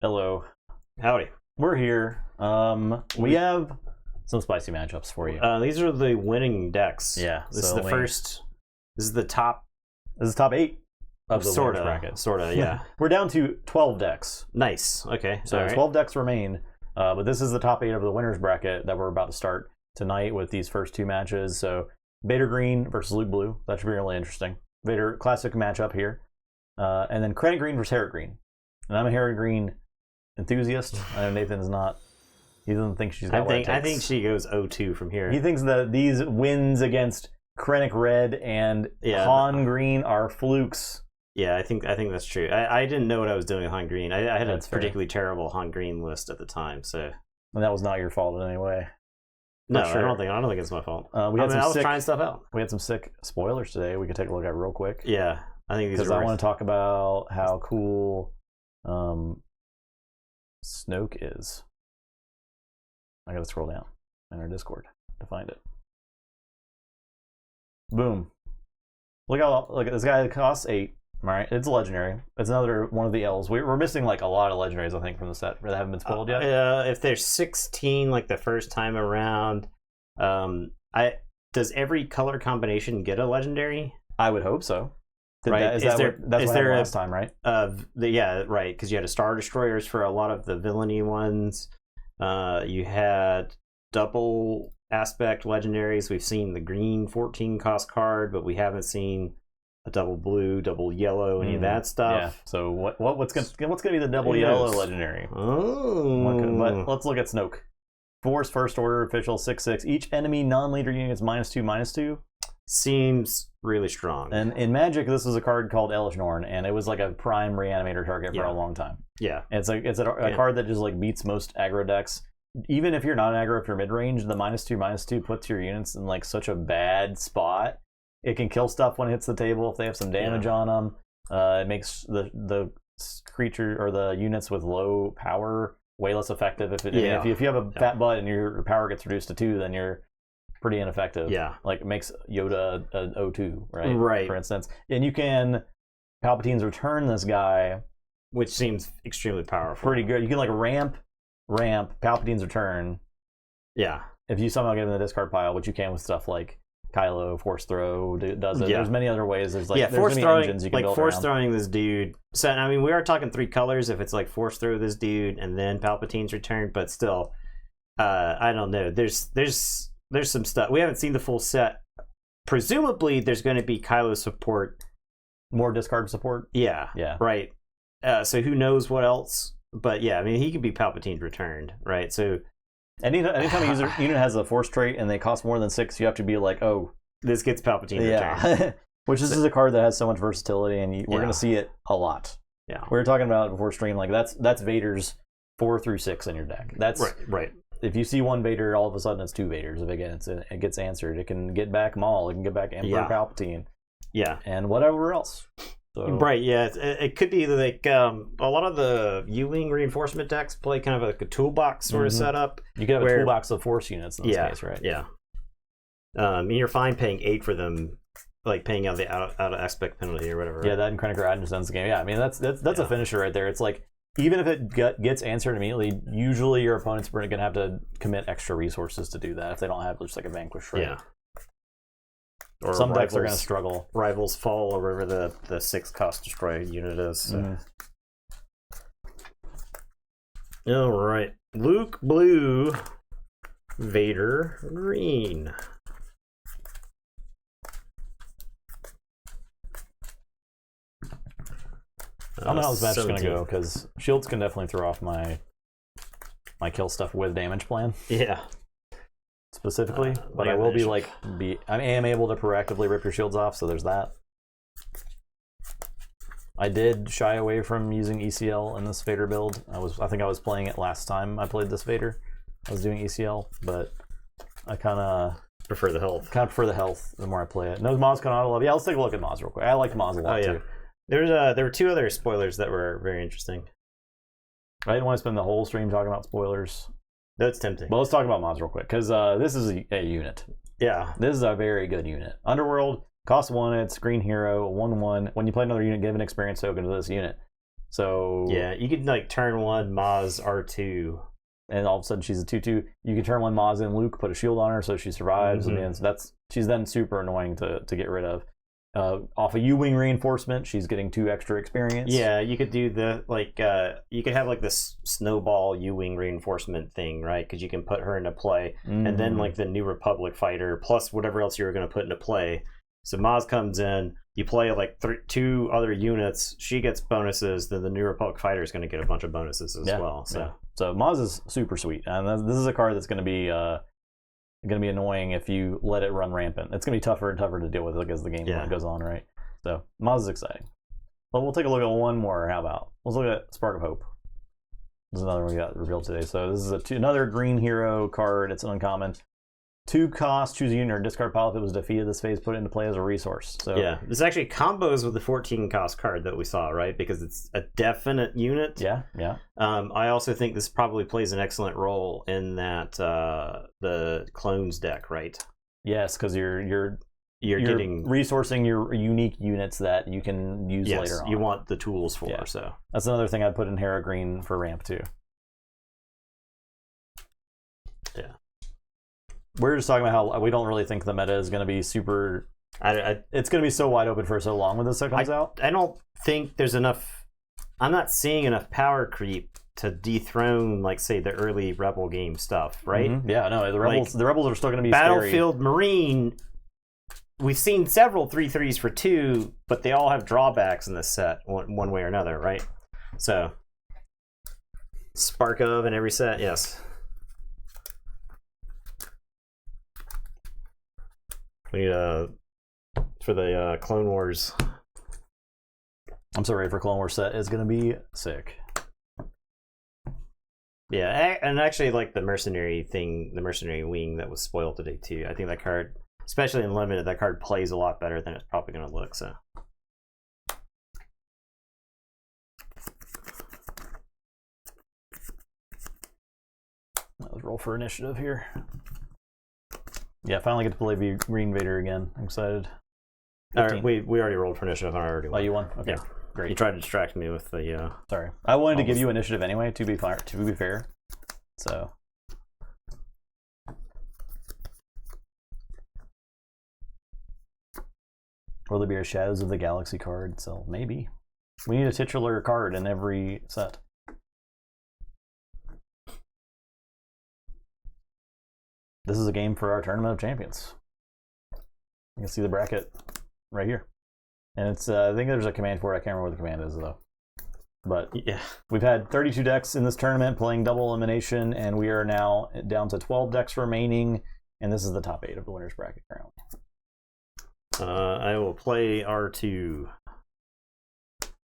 Hello. Howdy. We're here. We have some spicy matchups for you. These are the winning decks. Yeah. This is the first. This is the top. This is top 8 of the winners bracket. Sorta, yeah. We're down to 12 decks. Nice. Okay. So 12 decks remain. But this is the top 8 of the winners bracket that we're about to start tonight with these first 2 matches. So Vader Green versus Luke Blue. That should be really interesting. Vader classic matchup here. And then Krennic Green versus Herrick Green. And I'm a Herrick Green enthusiast. I know Nathan's not. He doesn't think she's got what it takes. I think she goes 0-2 from here. He thinks that these wins against Krennic Red and Han Green are flukes. Yeah, I think that's true. I didn't know what I was doing with Han Green. I had a particularly terrible Han Green list at the time, so. And that was not your fault in any way. No, sure. I don't think it's my fault. I was trying stuff out. We had some sick spoilers today. We could take a look at real quick. Yeah, I think these are. Because I want to talk about how cool Snoke is. I gotta scroll down in our Discord to find it. Boom. Look at this guy that costs 8. Right, it's legendary. It's another one of the L's. We're missing like a lot of legendaries, I think, from the set that haven't been spoiled yet. If there's 16 like the first time around, does every color combination get a legendary? I would hope so. Right? That's what happened last time, right? Yeah, right. Because you had a Star Destroyers for a lot of the villainy ones. You had double aspect legendaries. We've seen the green 14 cost card, but we haven't seen a double blue, double yellow, any of that stuff. Yeah. So what's gonna be the double yellow legendary? Oh. But let's look at Snoke. Force First Order official 6/6. Each enemy non-leader unit gets -2/-2. Seems really strong. And in Magic, this was a card called Elish Norn, and it was like a prime reanimator target for a long time. Yeah. It's a card that just like beats most aggro decks. Even if you're not aggro, if you're mid range, the -2/-2 puts your units in like such a bad spot. It can kill stuff when it hits the table if they have some damage on them. It makes the creature or the units with low power way less effective. If you have a fat butt and your power gets reduced to 2, then you're pretty ineffective. Yeah. Like it makes Yoda an 0-2, right? Right. For instance. And you can Palpatine's Return this guy. Which seems extremely powerful. Pretty good. You can like ramp, Palpatine's Return. Yeah. If you somehow get in the discard pile, which you can with stuff like Kylo, Force Throw does it. There's many other ways. There's like force many throwing, engines you can build force around. throwing this dude. So I mean, we are talking 3 colors. If it's like force throw this dude and then Palpatine's Return, but still, I don't know. There's some stuff we haven't seen the full set. Presumably, there's going to be Kylo support, more discard support. Yeah. Right. So who knows what else? But yeah, I mean, he could be Palpatine's Returned, right? So. Anytime a unit has a force trait and they cost more than 6, you have to be like, oh, this gets Palpatine Returned. Which this is a card that has so much versatility, and we're going to see it a lot. Yeah, we were talking about it before stream. Like that's Vader's 4 through 6 in your deck. That's right. If you see one Vader, all of a sudden it's 2 Vaders. If it gets answered, it can get back Maul. It can get back Emperor Palpatine. Yeah, and whatever else. So. Right, yeah, it could be like a lot of the U-Wing reinforcement decks play kind of like a toolbox sort of setup. You could have a toolbox of force units in this case, right? Yeah. You're fine paying 8 for them, like paying out the out of aspect penalty or whatever. Yeah, that and Krennic Rad just ends the game. Yeah, I mean that's a finisher right there. It's like even if it gets answered immediately, usually your opponent's going to have to commit extra resources to do that if they don't have just like a vanquish. Right? Yeah. Or some decks are going to struggle. Rivals Fall, or whatever the 6 cost destroy unit is. So. All right, Luke Blue, Vader Green. I don't know how this match is going to go because shields can definitely throw off my kill stuff with damage plan. Yeah. Specifically, but I will I am able to proactively rip your shields off, so there's that. I did shy away from using ECL in this Vader build. I think I was playing it last time I played this Vader. I was doing ECL, but I kind of prefer the health. The more I play it. No, Maz can auto love. Yeah, let's take a look at Maz real quick. I like Maz a lot too. There were 2 other spoilers that were very interesting. I didn't want to spend the whole stream talking about spoilers. That's tempting. But let's talk about mods real quick, because this is a unit. Yeah. This is a very good unit. Underworld, cost 1, it's green hero, 1/1. When you play another unit, give an experience token to this unit. So yeah, you could like turn one Maz R2, and all of a sudden she's a 2/2. You can turn one Maz in Luke, put a shield on her so she survives, and then she's then super annoying to get rid of. Off a U-wing reinforcement, she's getting 2 extra experience. Yeah, you could do the you could have like this snowball U-wing reinforcement thing, right? Because you can put her into play, and then like the New Republic fighter plus whatever else you were going to put into play. So Maz comes in, you play like 2 other units, she gets bonuses, then the New Republic fighter is going to get a bunch of bonuses as well. So Maz is super sweet, and this is a card that's going to be annoying if you let it run rampant. It's going to be tougher and tougher to deal with as the game goes on, right? So Maz is exciting. But we'll take a look at one more. How about? Let's look at Spark of Hope. This is another one we got revealed today. So this is another green hero card. It's an uncommon. 2 cost, choose a unit or discard pile if it was defeated this phase, put it into play as a resource. So yeah, this actually combos with the 14 cost card that we saw, right? Because it's a definite unit. Yeah. I also think this probably plays an excellent role in that the clones deck, right? Yes, because you're getting resourcing your unique units that you can use later on. You want the tools for. Yeah. So that's another thing I'd put in Hera Green for ramp too. Yeah. We're just talking about how we don't really think the meta is going to be super. It's going to be so wide open for so long when this comes out. I don't think there's enough. I'm not seeing enough power creep to dethrone, like, say, the early Rebel game stuff, right? Mm-hmm. Yeah, no, the Rebels are still going to be Battlefield scary. Marine. We've seen several 3/3s for 2, but they all have drawbacks in this set, one way or another, right? So, Spark of in every set, yes. We need for the Clone Wars. I'm so ready for Clone Wars set. It's gonna be sick. Yeah, and actually, like the mercenary thing, the mercenary wing that was spoiled today too. I think that card, especially in limited, that card plays a lot better than it's probably gonna look. So. Let's roll for initiative here. Yeah, finally get to play Green Vader again. I'm excited. 15. All right, we already rolled for initiative. I already won. Oh, you won? Okay, yeah. Great. You tried to distract me with the. Sorry, I wanted to give you initiative anyway. To be fair, so. Or there'll be a Shadows of the Galaxy card. So maybe we need a titular card in every set. This is a game for our Tournament of Champions. You can see the bracket right here. And it's I think there's a command for it. I can't remember what the command is, though. But yeah, we've had 32 decks in this tournament playing double elimination, and we are now down to 12 decks remaining, and this is the top 8 of the winner's bracket currently. I will play R2.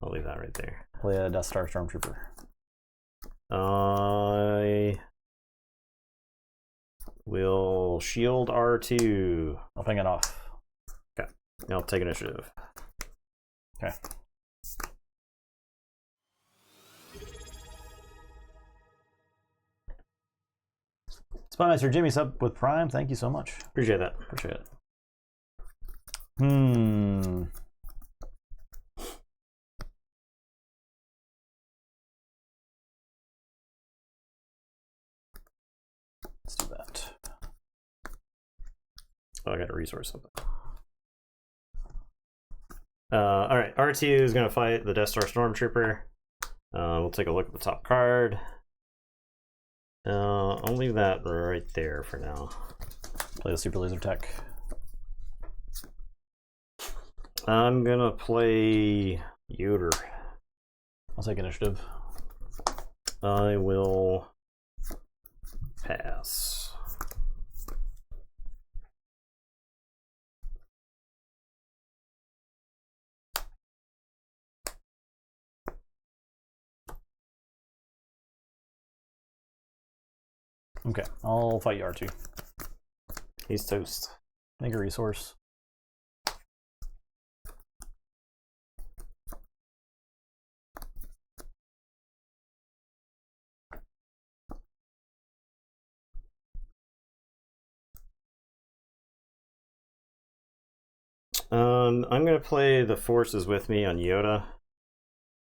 I'll leave that right there. Play a Death Star Stormtrooper. I will shield R2. I'll ping it off. Okay. I'll take initiative. Okay. Spymaster Jimmy sub with Prime. Thank you so much. Appreciate that. Appreciate it. Let's do that. Oh, I got to resource something. All right, R2 is going to fight the Death Star Stormtrooper. We'll take a look at the top card. I'll leave that right there for now. Play the Super Laser Tech. I'm going to play Yoder. I'll take initiative. I will pass. Okay, I'll fight you, R2. He's toast. Make a resource. I'm going to play the Forces with me on Yoda.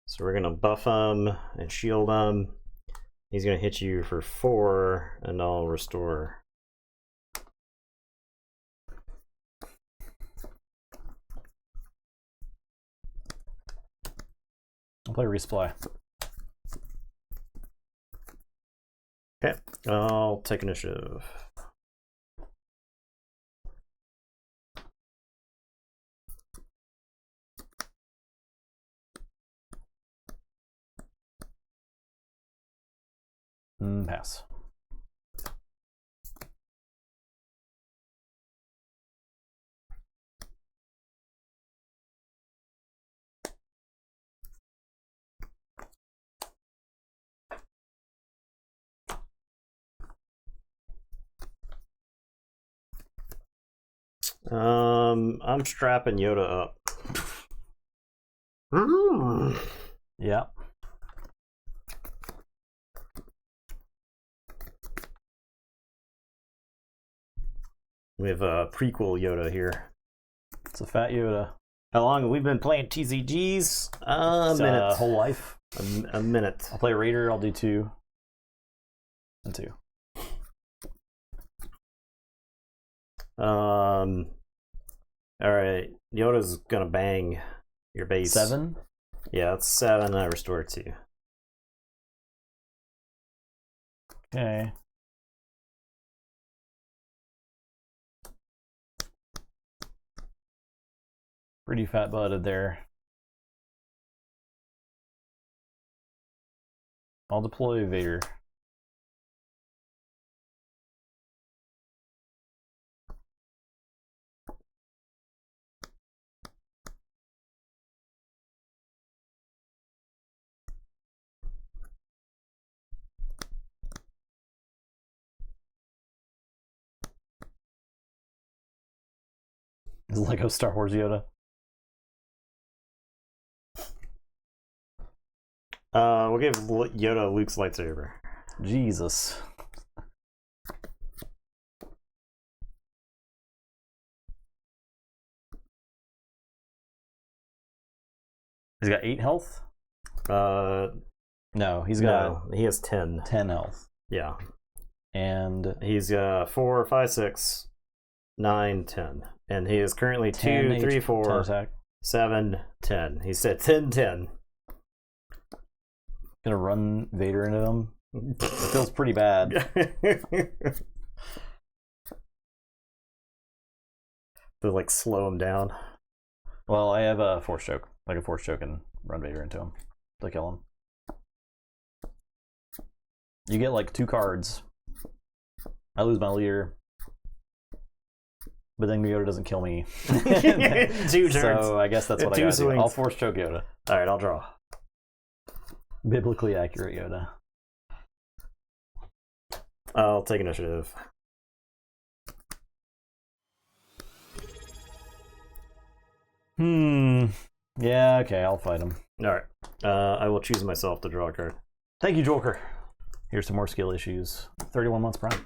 So we're gonna buff him and shield him. He's gonna hit you for 4, and I'll restore. I'll play resupply. Okay, I'll take initiative. Pass. I'm strapping Yoda up. Yeah. We have a prequel Yoda here. It's a fat Yoda. How long have we been playing TCGs? A minute. Whole life. A minute. I'll play Raider. I'll do 2 and 2. All right. Yoda's gonna bang your base. 7. Yeah, that's 7. I restore 2. Okay. Pretty fat butted there. I'll deploy Vader. It's Lego Star Wars Yoda. We'll give Yoda Luke's lightsaber. Jesus. He's got 8 health? No, he's got he has 10. 10 health. Yeah. And he's 4, 5, 6, 9, 10. And he is currently 2, 3, 4, 7, 10. He said 10, 10. Gonna run Vader into him. It feels pretty bad. To like slow him down. Well, I have a force choke. Like a force choke and run Vader into him to kill him. You get like 2 cards. I lose my leader. But then Yoda doesn't kill me. 2 turns. So I guess that's what I gotta do. I'll force choke Yoda. Alright, I'll draw. Biblically accurate Yoda. I'll take initiative. Yeah, okay, I'll fight him. Alright. I will choose myself to draw a card. Thank you, Joker. Here's some more skill issues. 31 months prime.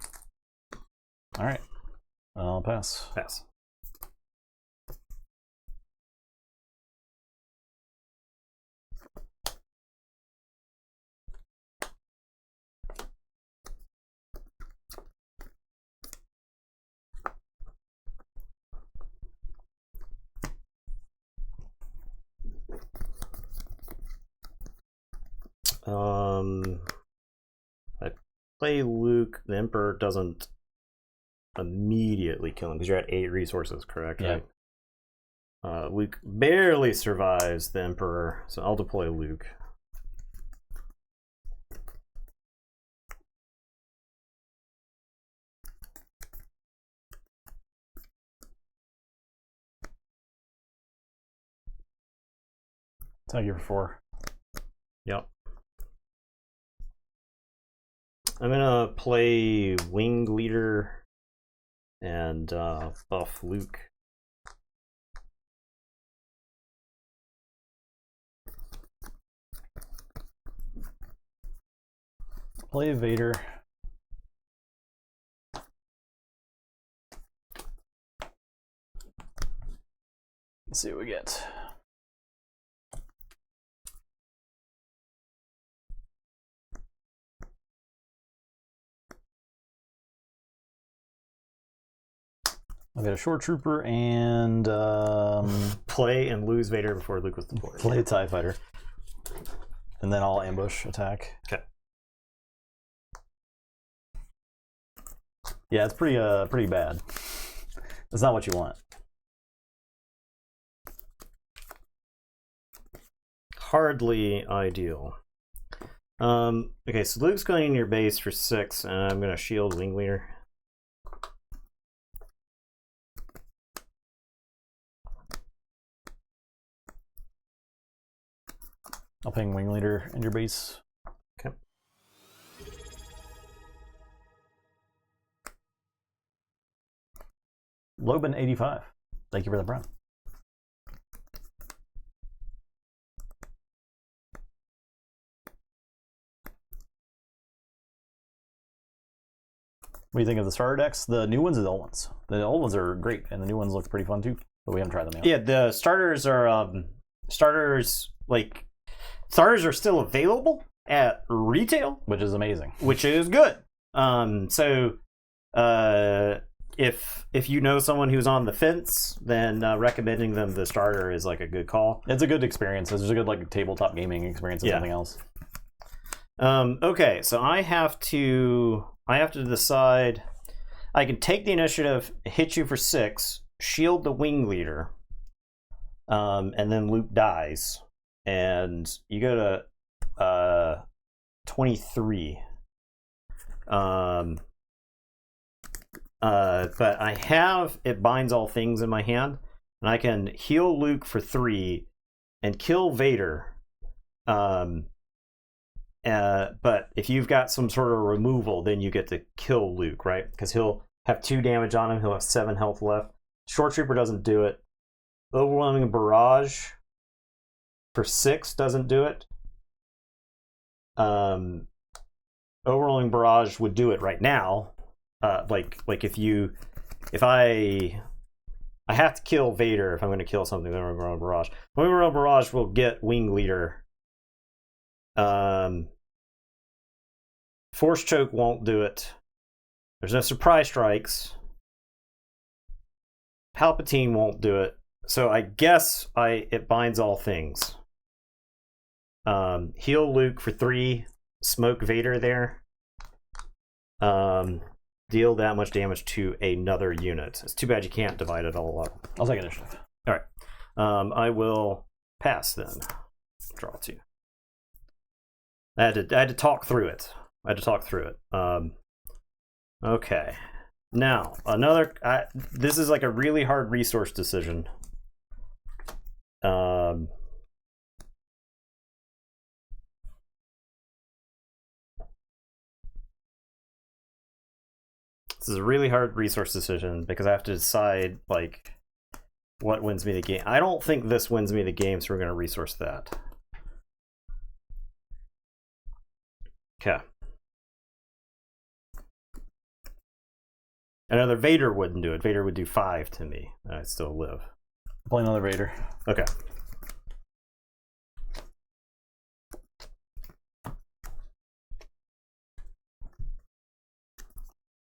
Alright. I'll pass. Pass. I play Luke. The Emperor doesn't immediately kill him because you're at 8 resources, correct? Yeah. Right? Luke barely survives the Emperor, so I'll deploy Luke. Thank you for 4. Yep. I'm gonna play Wing Leader and buff Luke. Play Vader. Let's see what we get. I'll get a short trooper and play and lose Vader before Luke was deployed. play a TIE fighter. And then I'll ambush attack. Okay. Yeah, it's pretty bad. That's not what you want. Hardly ideal. Okay, so Luke's going in your base for 6, and I'm going to shield Wing Leader. I'll ping Wing Leader in your base. Okay. Loban 85. Thank you for the prime. What do you think of the starter decks? The new ones or the old ones? The old ones are great, and the new ones look pretty fun too. But we haven't tried them yet. Yeah, the starters are starters are still available at retail, Which is amazing. which is good. So if you know someone who's on the fence, then recommending them the starter is like a good call. It's a good experience. It's just a good like tabletop gaming experience and Yeah. something else. Okay, so I have to decide. I can take the initiative, hit you for 6, shield the Wing Leader, and then Luke dies, and you go to 23. But I have It Binds All Things in my hand, and I can heal Luke for 3 and kill Vader. But if you've got some sort of removal, then you get to kill Luke, right? Because he'll have 2 damage on him. He'll have 7 health left. Short Trooper doesn't do it. Overwhelming Barrage for 6 doesn't do it. Overwhelming Barrage would do it right now. If I have to kill Vader if I'm going to kill something. Then Overwhelming Barrage. Overwhelming Barrage will get Wing Leader. Force Choke won't do it. There's no Surprise Strikes. Palpatine won't do it. So I guess It Binds All Things. Heal Luke for 3. Smoke Vader there. Deal that much damage to another unit. It's too bad you can't divide it all up. I'll take initiative. All right. I will pass then. Draw 2. I had to talk through it. Okay. Now, this is like a really hard resource decision. This is a really hard resource decision because I have to decide like what wins me the game. I don't think this wins me the game, so we're going to resource that. Okay. Another Vader wouldn't do it. Vader would do 5 to me. I'd still live. Play another Vader. Okay.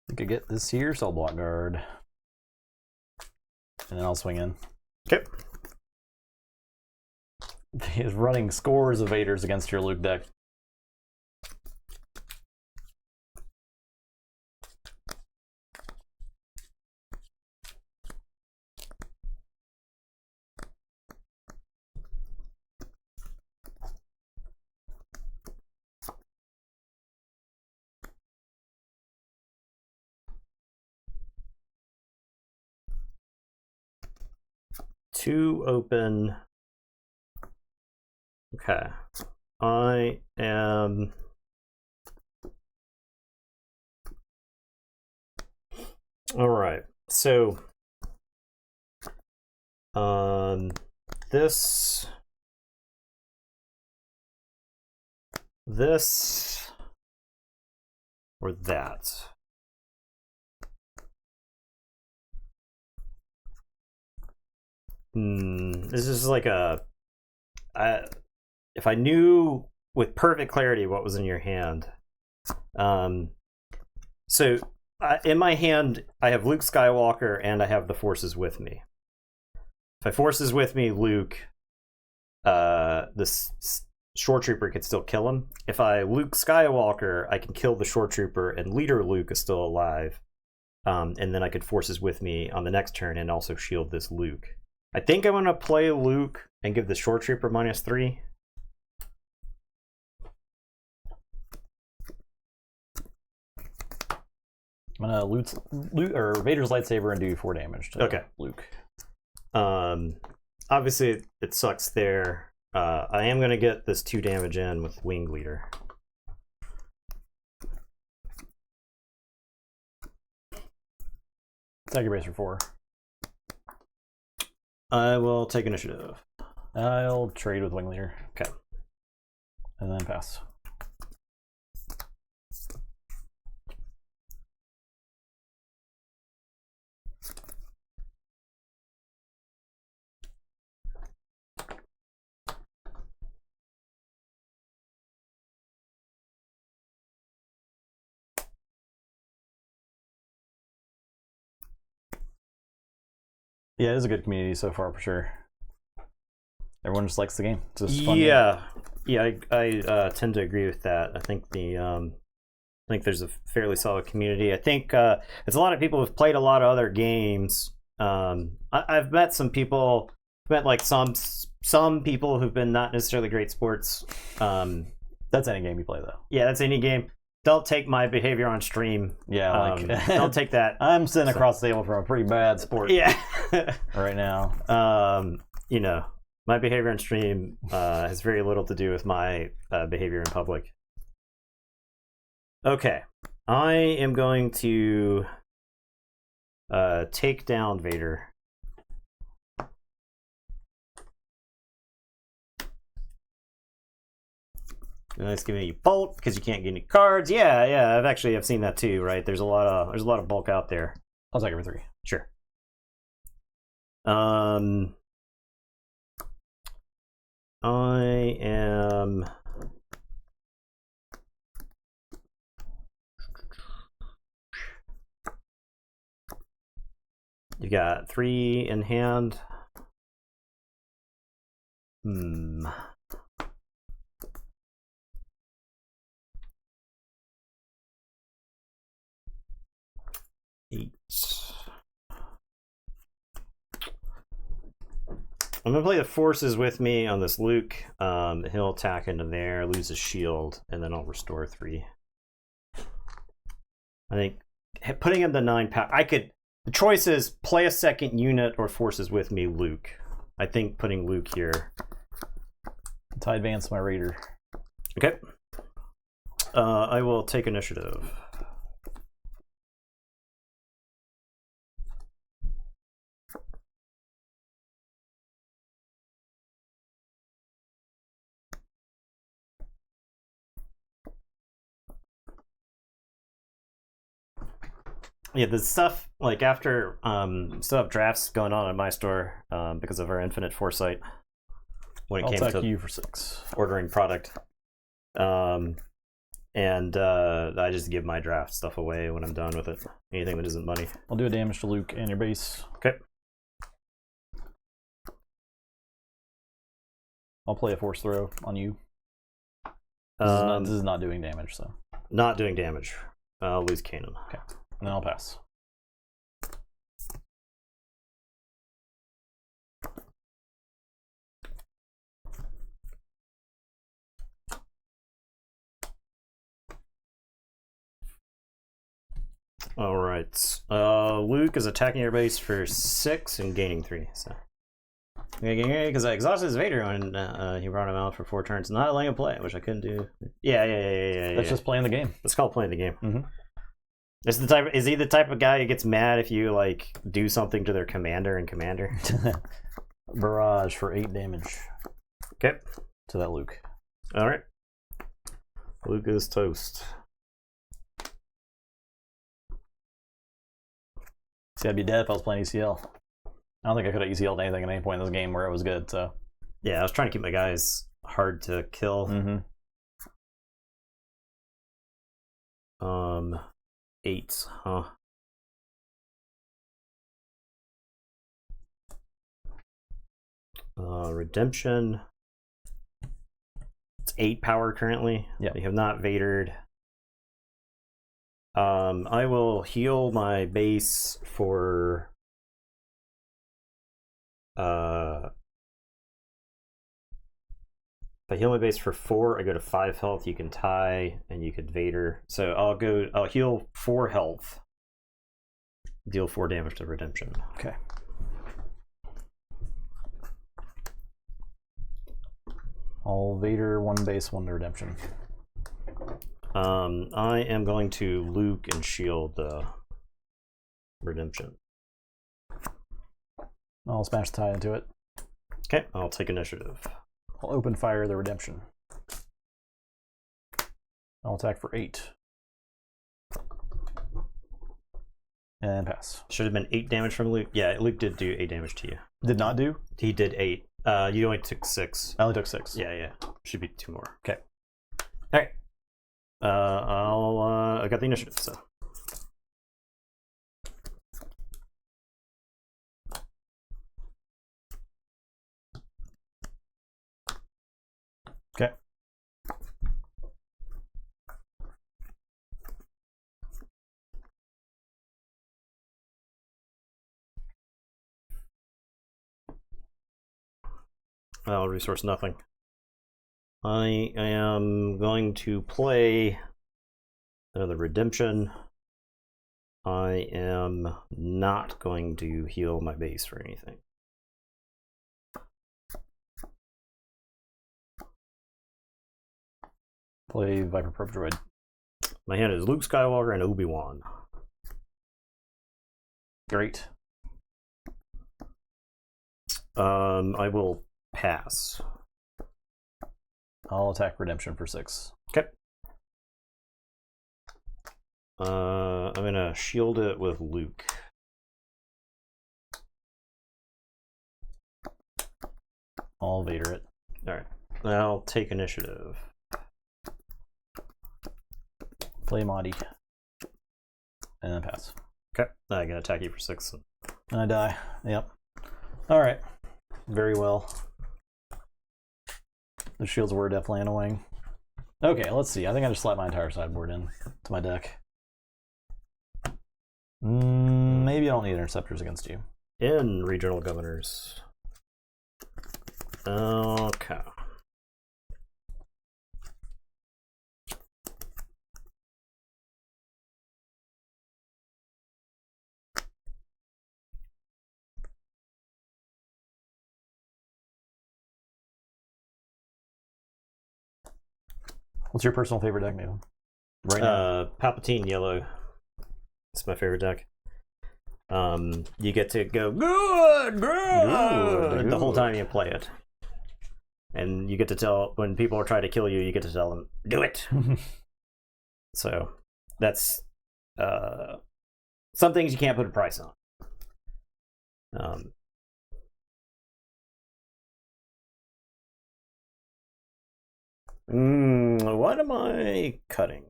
You could get this here, Cell Block Guard. And then I'll swing in. Okay. He is running scores of Vaders against your Luke deck. Two open. Okay. I am. All right. So, this or that. This is like if I knew with perfect clarity what was in your hand. So in my hand, I have Luke Skywalker and I have the Forces with me. If I Forces with me Luke, this Shore Trooper could still kill him. If I Luke Skywalker, I can kill the Shore Trooper and Leader Luke is still alive. And then I could Forces with me on the next turn and also shield this Luke. I think I'm going to play Luke and give the Shore Trooper -3. I'm gonna loot or Vader's lightsaber and do 4 damage to Luke. Obviously it sucks there. I am gonna get this 2 damage in with Wing Leader. Attack your base for 4. I will take initiative. I'll trade with Wing Leader. Okay. And then pass. Yeah, it is a good community so far for sure. Everyone just likes the game. It's just fun. Yeah, I tend to agree with that. I think I think there's a fairly solid community. I think it's a lot of people who've played a lot of other games. I've met some people, like some people who've been not necessarily great sports. That's any game you play though. Yeah, that's any game. Don't take my behavior on stream. Yeah, don't take that. I'm sitting across the table from a pretty bad sport. Yeah, right now. You know, my behavior on stream has very little to do with my behavior in public. Okay, I am going to take down Vader. Nice giving you bulk because you can't get any cards. Yeah, I've seen that too, right? There's a lot of bulk out there. I'll take it for 3. Sure. I am you got 3 in hand. I'm gonna play the Forces with me on this Luke. He'll attack into there, lose his shield, and then I'll restore 3. I think putting him to 9 power. The choice is play a second unit or Forces with me, Luke. I think putting Luke here. To advance my Raider. Okay. I will take initiative. Yeah, the stuff like after still have drafts going on in my store because of our infinite foresight when it came to you for 6 ordering product. And I just give my draft stuff away when I'm done with it. Anything that isn't money. I'll do a damage to Luke and your base. Okay. I'll play a force throw on you. This is not doing damage, so. Not doing damage. I'll lose Kanan. Okay. And then I'll pass. All right. Luke is attacking your base for 6 and gaining 3. So, because I exhausted his Vader and he brought him out for 4 turns, not letting him play, which I couldn't do. Yeah. That's just playing the game. It's called playing the game. Mm-hmm. Is he the type of guy who gets mad if you like do something to their commander and commander? Barrage for 8 damage. Okay. To that Luke. All right. Luke is toast. See, I'd be dead if I was playing ECL. I don't think I could have ECL'd anything at any point in this game where it was good, so. Yeah, I was trying to keep my guys hard to kill. Mm-hmm. 8s, huh? Redemption. It's 8 power currently. Yeah. We have not Vadered. I will heal my base for if I heal my base for 4, I go to 5 health. You can tie and you could Vader. So I'll heal 4 health. Deal 4 damage to redemption. Okay. All Vader, 1 base, 1 redemption. I am going to Luke and shield the redemption. I'll smash the tie into it. Okay, I'll take initiative. I'll open fire the redemption. I'll attack for 8. And pass. Should have been 8 damage from Luke. Yeah, Luke did do 8 damage to you. Did not do? He did 8. You only took 6. I only took 6. Yeah. Should be 2 more. Okay. All right. I got the initiative, so. Okay. I'll resource nothing. I am going to play another redemption. I am not going to heal my base for anything. Play Viper Probe Droid. My hand is Luke Skywalker and Obi-Wan. Great. I will pass. I'll attack redemption for 6. Okay. I'm gonna shield it with Luke. I'll Vader it. Alright. I'll take initiative. Play Maudie. And then pass. Okay. I can attack you for 6. And I die. Yep. Alright. Very well. The shields were definitely annoying. Okay, let's see. I think I just slapped my entire sideboard in to my deck. Maybe I don't need interceptors against you. In regional governors. Okay. What's your personal favorite deck, Nathan? Right now? Palpatine yellow. It's my favorite deck. You get to go good the whole time you play it, and you get to tell when people are trying to kill you. You get to tell them, "Do it." So that's some things you can't put a price on. What am I cutting?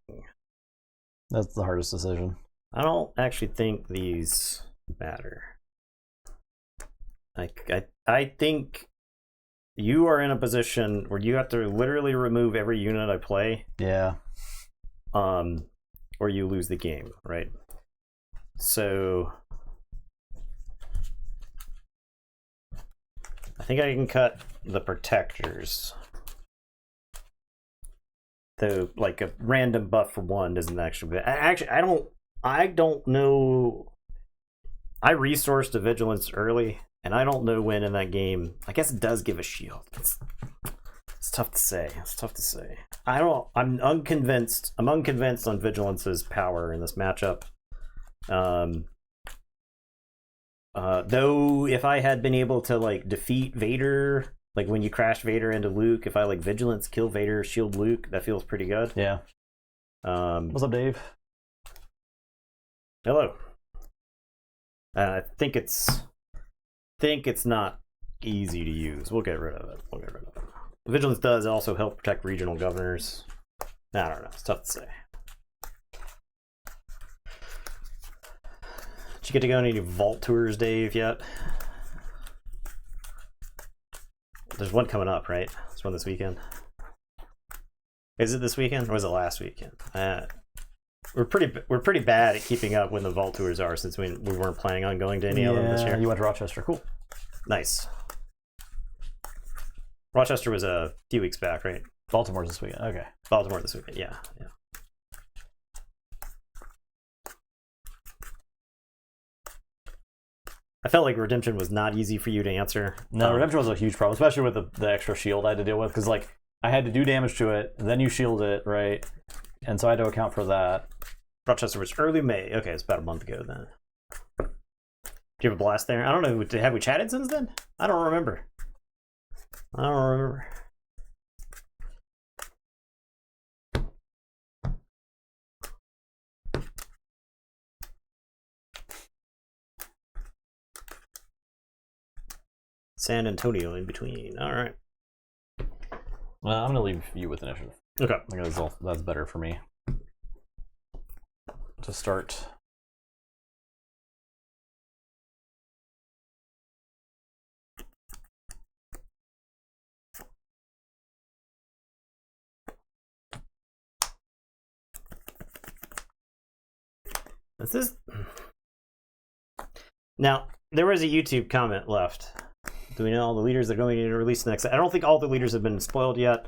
That's the hardest decision. I don't actually think these matter. I think you are in a position where you have to literally remove every unit I play. Yeah. Or you lose the game, right? So I think I can cut the protectors. Though, like a random buff for 1 isn't actually. I don't know. I resourced a vigilance early, and I don't know when in that game. I guess it does give a shield. It's tough to say. I'm unconvinced. I'm unconvinced on vigilance's power in this matchup. Though, if I had been able to like defeat Vader. Like when you crash Vader into Luke, if I like vigilance, kill Vader, shield Luke, that feels pretty good. Yeah. What's up, Dave? Hello. I think it's not easy to use. We'll get rid of it. Vigilance does also help protect regional governors. I don't know. It's tough to say. Did you get to go on any vault tours, Dave, yet? There's one coming up, right? There's one this weekend. Is it this weekend or was it last weekend? We're pretty bad at keeping up when the vault tours are, since we weren't planning on going to any of them this year. You went to Rochester. Cool. Nice. Rochester was a few weeks back, right? Baltimore's this weekend. Okay. Baltimore this weekend. Yeah. I felt like Redemption was not easy for you to answer. No, Redemption was a huge problem, especially with the extra shield I had to deal with, because like I had to do damage to it, then you shield it, right? And so I had to account for that. Rochester was early May. Okay, it's about a month ago then. Do you have a blast there? I don't know. Have we chatted since then? I don't remember. San Antonio in between. All right. Well, I'm gonna leave you with initiative. Okay. I guess that's better for me to start. This is now. There was a YouTube comment left. Do we know all the leaders that are going to release next? I don't think all the leaders have been spoiled yet.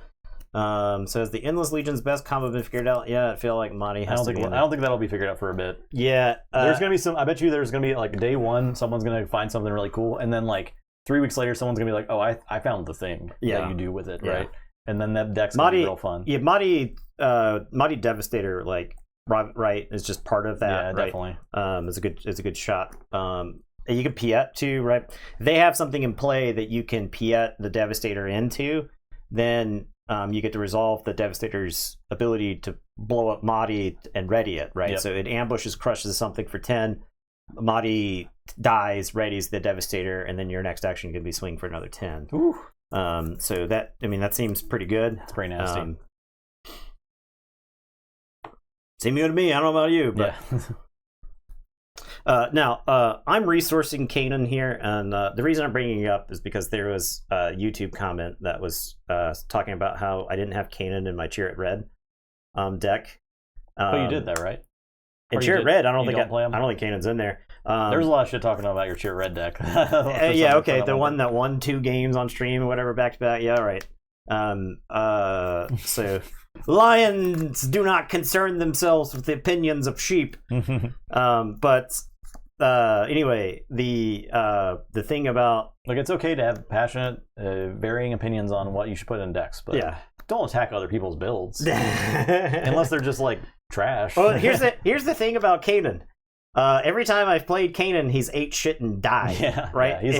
Says the Endless Legion's best combo been figured out. Yeah, I feel like Madi has to be in I don't think that'll be figured out for a bit. Yeah, there's gonna be some. I bet you there's gonna be like day one, someone's gonna find something really cool, and then like 3 weeks later, someone's gonna be like, "Oh, I found the thing that you do with it, right?" And then that deck's gonna be real fun. Yeah, Madi Devastator, like right, is just part of that. Yeah, right? definitely. It's a good shot. You can Piet too, right? If they have something in play that you can Piet the Devastator into, then you get to resolve the Devastator's ability to blow up Madi and ready it, right? Yep. So it ambushes, crushes something for 10. Madi dies, readies the Devastator, and then your next action could be swing for another 10. Ooh. So that seems pretty good. It's pretty nasty. Seems good to me. I don't know about you, but now I'm resourcing Kanan here, and the reason I'm bringing it up is because there was a YouTube comment that was talking about how I didn't have Kanan in my Cheer It Red deck. But you did that, right? In Cheer It Red, I don't think Kanan's in there. There's a lot of shit talking about your Cheer It Red deck. Yeah, okay, the one that won 2 games on stream or whatever back to back. Yeah, right. So lions do not concern themselves with the opinions of sheep. But anyway, the thing about it's okay to have passionate, varying opinions on what you should put in decks, but don't attack other people's builds unless they're just like trash. Well, here's the thing about Kanan. Every time I've played Kanan, he's ate shit and died. Yeah, right. Yeah,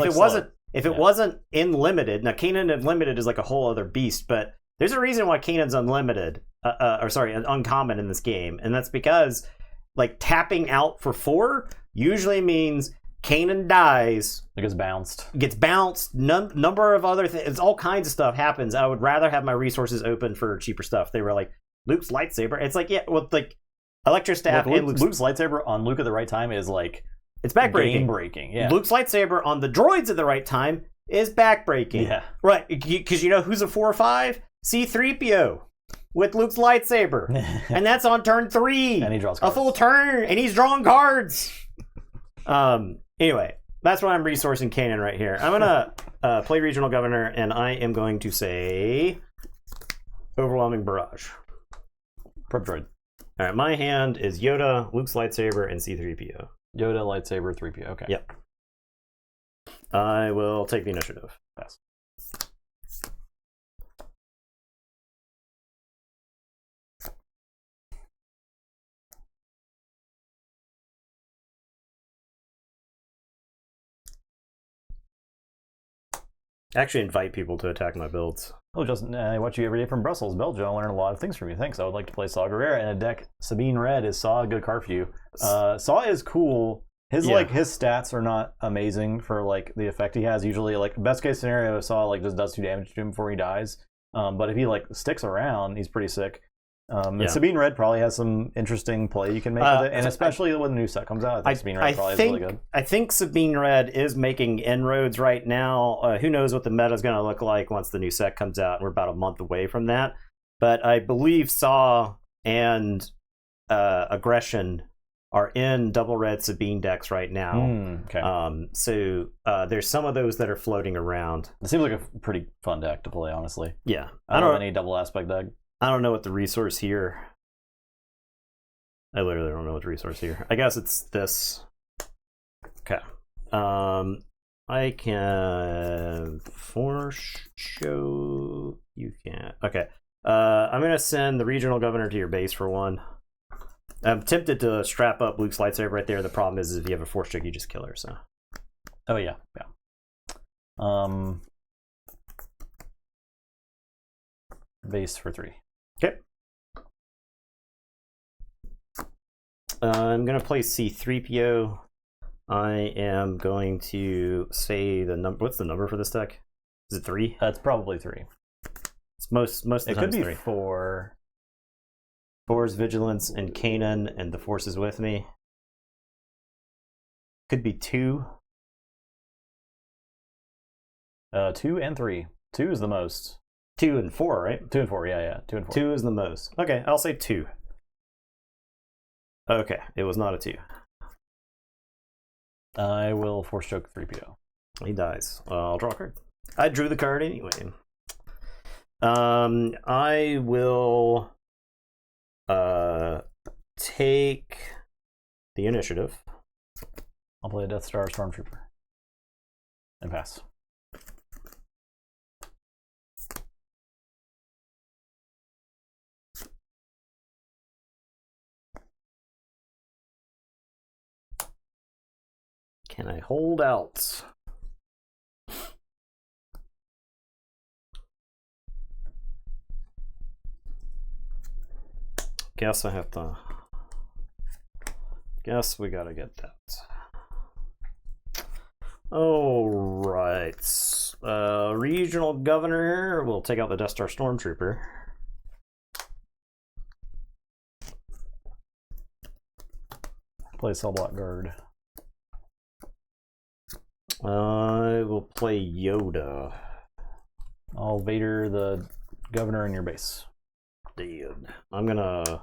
if it wasn't in limited, now Kanan in limited is like a whole other beast, but there's a reason why Kanan's unlimited, uncommon in this game, and that's because like tapping out for 4 usually means Kanan dies. It gets bounced. Number of other things, all kinds of stuff happens. I would rather have my resources open for cheaper stuff. They were like Luke's lightsaber. It's like like Electrostaff and Luke's lightsaber on Luke at the right time is like it's backbreaking. Game breaking. Yeah. Luke's lightsaber on the droids at the right time is backbreaking. Yeah. Right. Because you know who's a 4 or 5? C-3PO with Luke's lightsaber. And that's on turn 3. And he draws cards. A full turn, and he's drawing cards. Anyway, that's why I'm resourcing Kanan right here. I'm going to play Regional Governor, and I am going to say Overwhelming Barrage. Prep droid. All right, my hand is Yoda, Luke's lightsaber, and C-3PO. Yoda, lightsaber, 3PO. Okay. Yep. I will take the initiative. Pass. Actually invite people to attack my builds. Oh, Justin, I watch you every day from Brussels, Belgium. I learn a lot of things from you. Thanks. I would like to play Saw Gerrera in a deck. Sabine Red is Saw, a good card for you. Saw is cool. His stats are not amazing for like the effect he has. Usually, like best case scenario, Saw like just does 2 damage to him before he dies. But if he like sticks around, he's pretty sick. Sabine Red probably has some interesting play you can make with it, and especially when the new set comes out, I think Sabine Red probably is really good. I think Sabine Red is making inroads right now. Who knows what the meta is going to look like once the new set comes out? We're about a month away from that. But I believe Saw and Aggression are in double red Sabine decks right now. Okay. So there's some of those that are floating around. It seems like a pretty fun deck to play, honestly. Yeah. I don't have any double aspect deck. I don't know what the resource here. I literally don't know what the resource here. I guess it's this. Okay. I can force show. You can't. Okay. I'm gonna send the regional governor to your base for one. I'm tempted to strap up Luke's lightsaber right there. The problem is if you have a force choke, you just kill her. So. Oh yeah. Base for 3. Okay. I'm going to play C-3PO. I am going to say the number. What's the number for this deck? Is it 3? That's probably 3. It's most of the time. It could be 3. 4. 4 is Vigilance and Kanan, and the Force is with me. Could be 2. 2 and 3. 2 is the most. 2 and 4, right? 2 and 4, yeah. 2 and 4. 2 is the most. Okay, I'll say 2. Okay, it was not a 2. I will force choke 3PO. He dies. I'll draw a card. I drew the card anyway. I will take the initiative. I'll play a Death Star Stormtrooper. And pass. Can I hold out? Guess I have to. Guess we gotta get that. All right. Regional governor. We'll take out the Death Star Stormtrooper. Play Cell Block Guard. I will play Yoda. I'll Vader the governor in your base. Dude. I'm gonna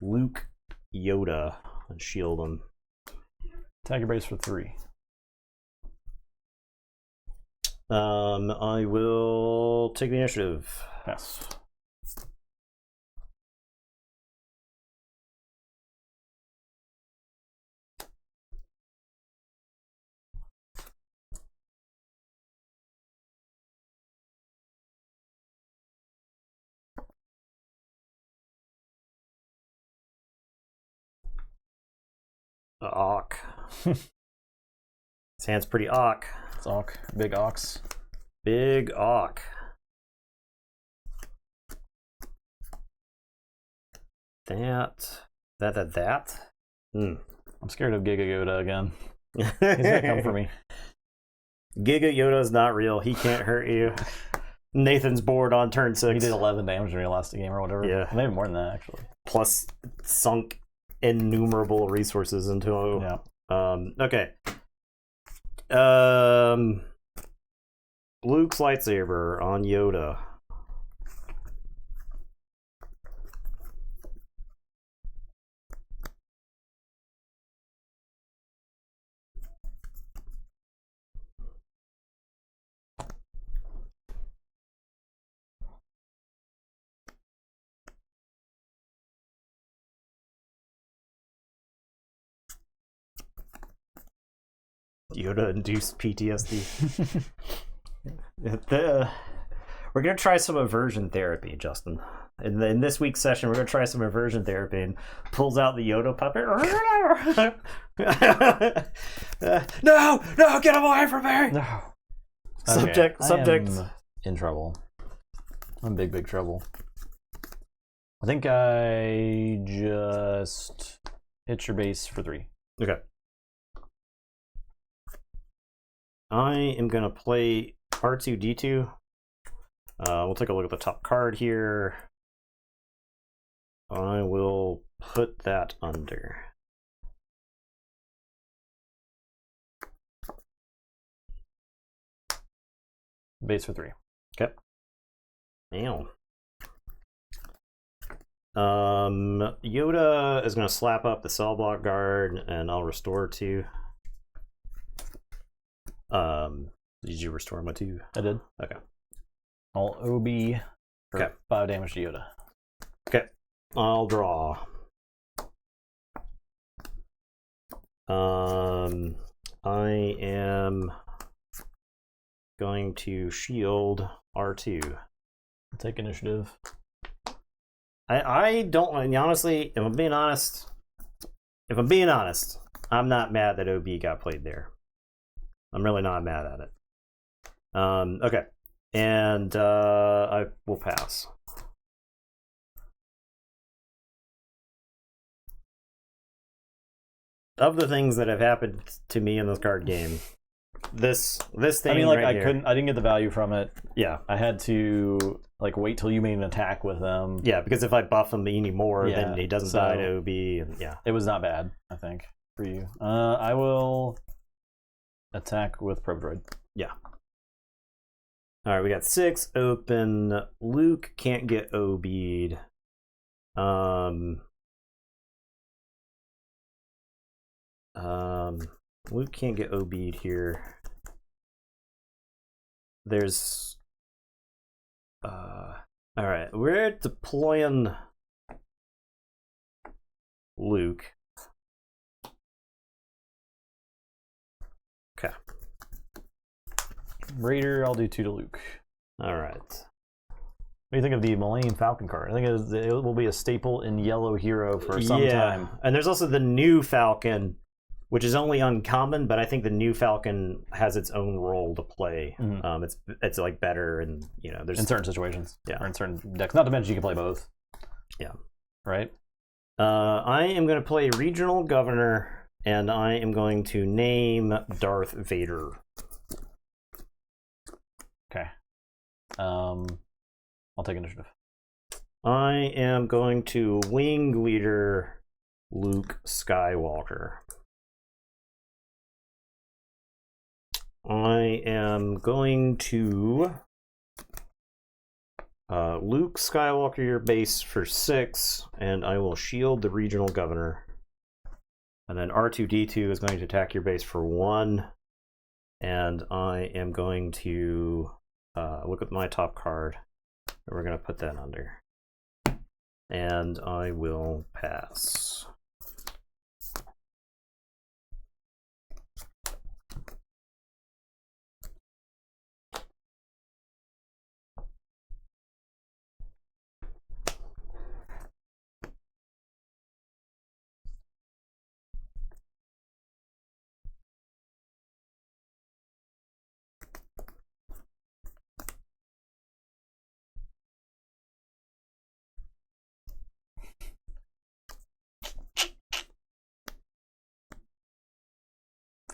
Luke Yoda and shield him. Attack your base for 3. I will take the initiative. Pass. Awk. His hand's pretty awk. It's Awk. Big Ox. Big awk. That. I'm scared of Giga Yoda again. He's gonna come for me. Giga Yoda's not real. He can't hurt you. Nathan's bored on turn 6. He did 11 damage when he lost the game or whatever. Yeah. Maybe more than that, actually. Plus, sunk innumerable resources into him. Yeah. Okay. Luke's lightsaber on Yoda. Yoda-induced PTSD. We're going to try some aversion therapy, Justin. In this week's session, we're going to try some aversion therapy and pulls out the Yoda puppet. No, get away from me! No. Subject. I am in trouble. I'm in big trouble. I think I just hit your base for 3. Okay. I am going to play R2-D2. We'll take a look at the top card here. I will put that under. Base for 3. Okay. Damn. Yoda is going to slap up the cell block guard, and I'll restore 2. Did you restore my 2? I did. Okay. I'll OB for Okay. 5 damage to Yoda. Okay. I'll draw. I am going to shield R2. Take initiative. I don't, honestly, if I'm being honest, I'm not mad that OB got played there. I'm really not mad at it. Okay. And I will pass. Of the things that have happened to me in this card game, this thing. I mean, like, right I didn't get the value from it. Yeah. I had to like wait till you made an attack with them. Yeah, because if I buff him anymore, Yeah, then he doesn't so- die to OB. And yeah. It was not bad, I think, for you. I will attack with Probe Droid. Yeah. All right, we got 6 open. Luke can't get OB'd. Luke can't get OB'd here. There's all right, we're deploying Luke. Okay. Raider, I'll do 2 to Luke. All right. What do you think of the Millennium Falcon card? I think it will be a staple in Yellow Hero for some time. And there's also the new Falcon, which is only uncommon, but I think the new Falcon has its own role to play. Mhm. It's like better, and there's In certain situations. Yeah. Or in certain decks. Not to mention you can play both. Yeah. Right? I am going to play Regional Governor, and I am going to name Darth Vader. Okay. I'll take initiative. I am going to Wing Leader Luke Skywalker. I am going to Luke Skywalker your base for 6, and I will shield the Regional Governor. And then R2-D2 is going to attack your base for 1, and I am going to look at my top card, and we're going to put that under. And I will pass.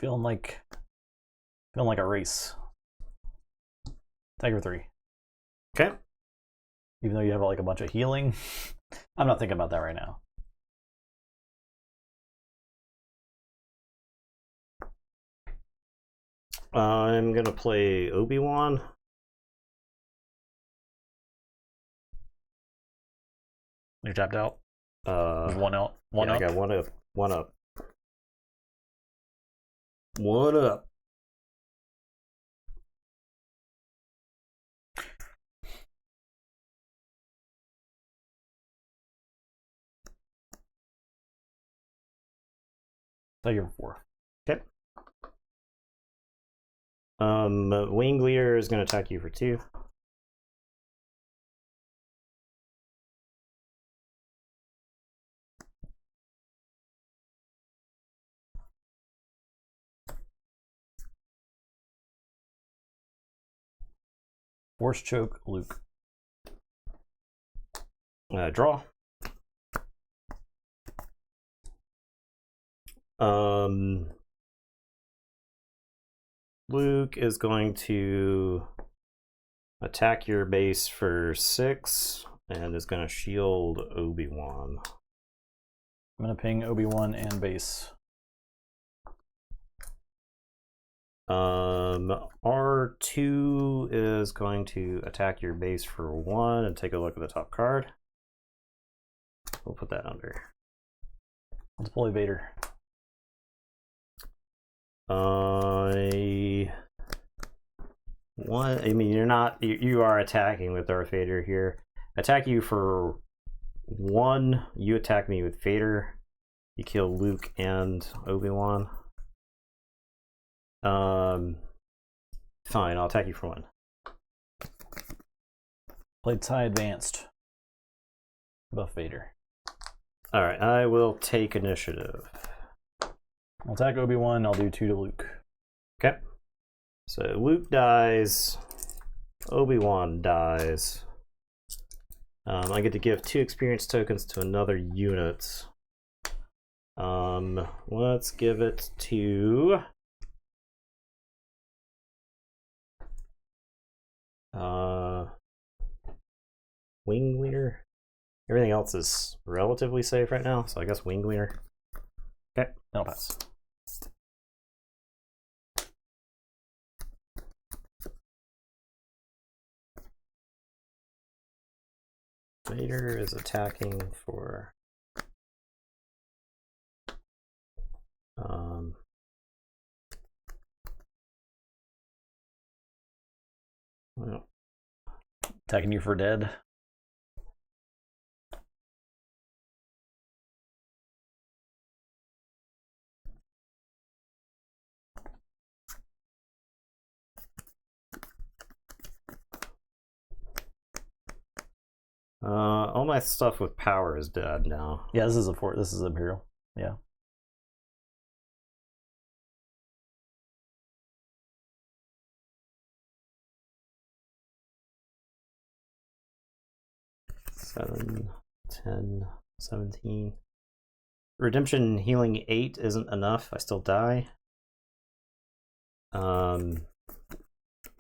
Feeling like a race. Tiger 3. Okay. Even though you have like a bunch of healing. I'm not thinking about that right now. I'm going to play Obi-Wan. You're tapped out. One out. One yeah, up. I got 1 up. 1 up. 1 up. Tiger 4. Okay. Wing Leader is going to attack you for 2. Force choke Luke. Draw. Luke is going to attack your base for 6, and is going to shield Obi-Wan. I'm going to ping Obi-Wan and base. R2 is going to attack your base for 1 and take a look at the top card. We'll put that under. Let's play Vader. I mean, you are attacking with Darth Vader here. Attack you for 1. You attack me with Vader. You kill Luke and Obi-Wan. Fine, I'll attack you for 1. Played TIE Advanced. Buff Vader. Alright, I will take initiative. I'll attack Obi-Wan, I'll do 2 to Luke. Okay. So Luke dies. Obi-Wan dies. I get to give 2 experience tokens to another unit. Let's give it to... Wing Leader. Everything else is relatively safe right now, so I guess Wing Leader. Okay, I'll pass. Vader is attacking for well, Attacking you for dead. all my stuff with power is dead now. Yeah, this is a fort. This is Imperial. Yeah. Seven, 10, 17. Redemption healing 8 isn't enough. I still die.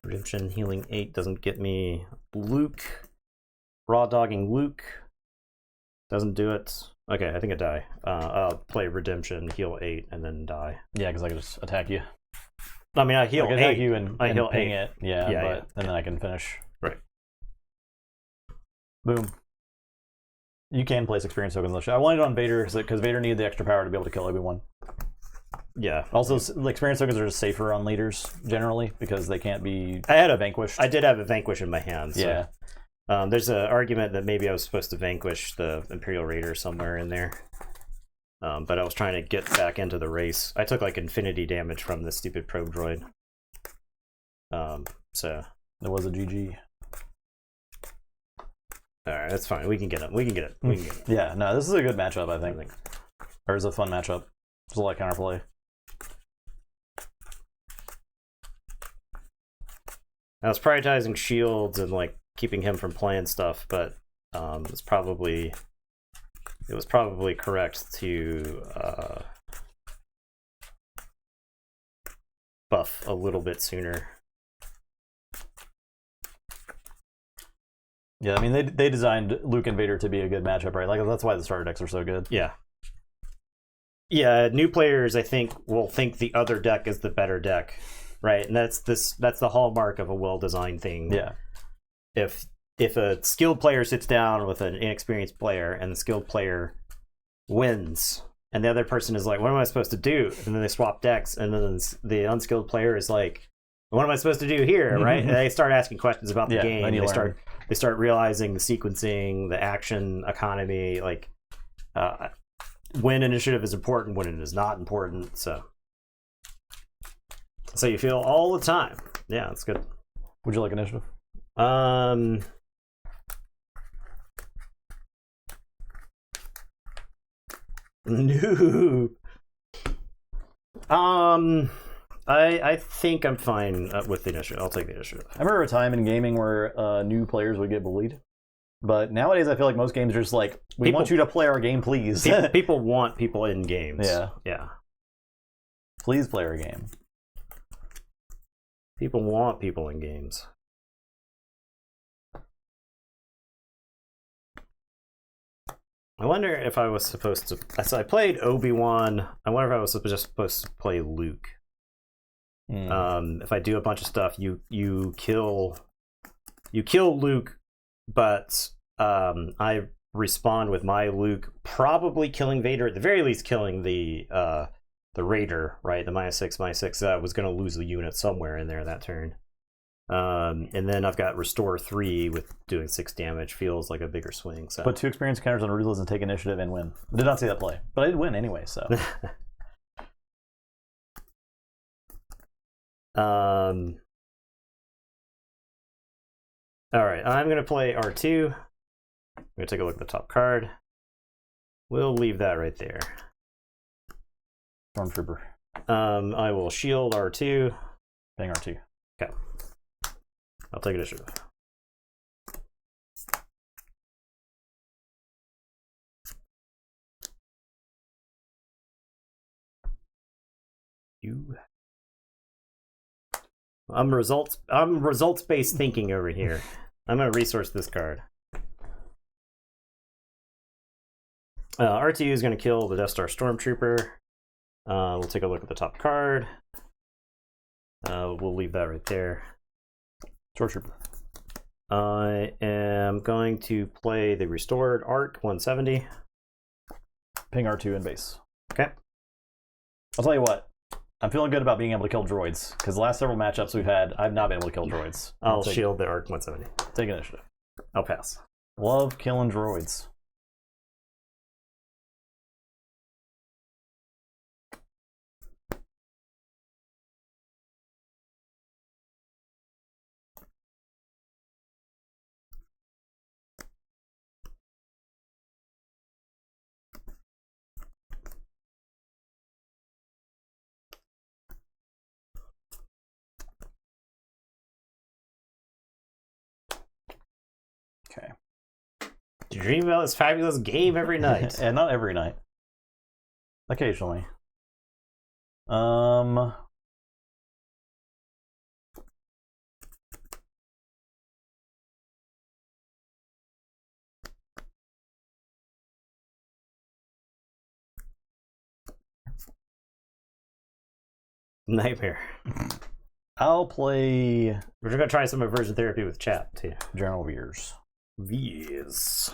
Redemption healing 8 doesn't get me Luke. Raw dogging Luke doesn't do it. Okay, I think I die. I'll play Redemption, heal 8, and then die. Yeah, because I can just attack you. I mean, I heal I can 8. attack you and I heal ping 8. it. Yeah, Yeah, but yeah. and then I can finish. Right. Boom. You can place experience tokens on the shot. I wanted it on Vader because Vader needed the extra power to be able to kill Obi-Wan. Yeah. Also, the experience tokens are just safer on leaders generally because they can't be I had a vanquished. I did have a vanquish in my hand. So. Yeah. There's an argument that maybe I was supposed to vanquish the Imperial Raider somewhere in there. But I was trying to get back into the race. I took like infinity damage from this stupid probe droid. So It was a GG. alright, that's fine. We can get it. We can get it. We can get it. Yeah, no, this is a good matchup, I think. Or it's a fun matchup. There's a lot of counterplay. I was prioritizing shields and like keeping him from playing stuff, but it was probably correct to buff a little bit sooner. Yeah, I mean they designed Luke and Vader to be a good matchup, right? Like that's why the starter decks are so good. Yeah. Yeah, new players I think will think the other deck is the better deck, right? And that's the hallmark of a well-designed thing. Yeah. If a skilled player sits down with an inexperienced player and the skilled player wins and the other person is like, what am I supposed to do? And then they swap decks and then the unskilled player is like, what am I supposed to do here, right? And they start asking questions about the game. They start realizing the sequencing, the action economy, like when initiative is important, when it is not important. So you feel all the time. Yeah, that's good. Would you like initiative? No. I think I'm fine with the initiative. I'll take the initiative. I remember a time in gaming where new players would get bullied. But nowadays, I feel like most games are just like, we want you to play our game, please. People want people in games. Yeah. Yeah. Please play our game. People want people in games. I wonder if I was supposed to. So I played Obi-Wan. I wonder if I was just supposed to play Luke. If I do a bunch of stuff, you kill Luke, but I respond with my Luke, probably killing Vader, at the very least killing the Raider, right? The -6 was going to lose the unit somewhere in there that turn. And then I've got Restore 3 with doing 6 damage. Feels like a bigger swing. So put 2 experience counters on Ruthless and take initiative and win. Did not see that play, but I did win anyway. So. All right, I'm gonna play R2. I'm gonna take a look at the top card. We'll leave that right there. Stormtrooper. I will shield R2. Bang R2. Okay. I'll take initiative. I'm results-based thinking over here. I'm gonna resource this card. R2 is gonna kill the Death Star Stormtrooper. We'll take a look at the top card. We'll leave that right there. Stormtrooper. I am going to play the Restored Arc 170. Ping R2 in base. Okay. I'll tell you what. I'm feeling good about being able to kill droids, because the last several matchups we've had, I've not been able to kill droids. I'll shield the Arc 170. Take initiative. I'll pass. Love killing droids. Okay. You dream about this fabulous game every night. And not every night. Occasionally. Nightmare. I'll play We're gonna try some aversion therapy with chat too. General Veers. Veers.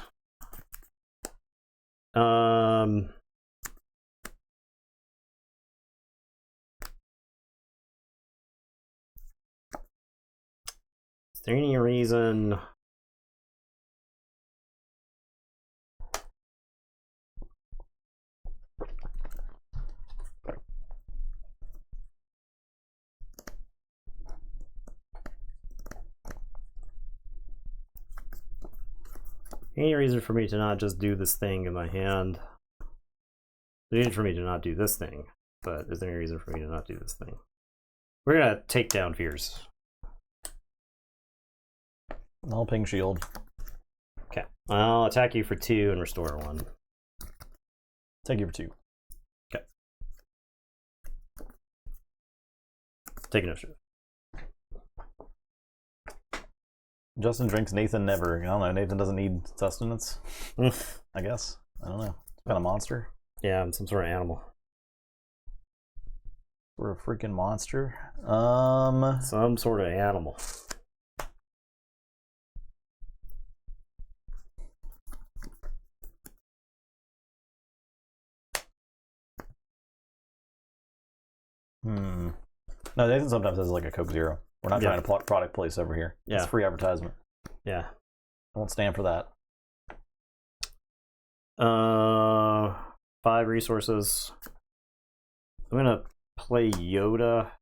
Is there any reason? Any reason for me to not just do this thing in my hand? There's reason for me to not do this thing, but is there any reason for me to not do this thing? We're gonna take down Veers. I'll ping shield. Okay. I'll attack you for 2 and restore 1. Take you for 2. Okay. Take initiative. Justin drinks, Nathan never. I don't know. Nathan doesn't need sustenance. I guess. I don't know. Kind of monster. Yeah, I'm some sort of animal. We're a freaking monster. Some sort of animal. No, Nathan sometimes has like a Coke Zero. We're not trying to product place over here. Yeah. It's free advertisement. Yeah. I won't stand for that. 5 resources. I'm gonna play Yoda.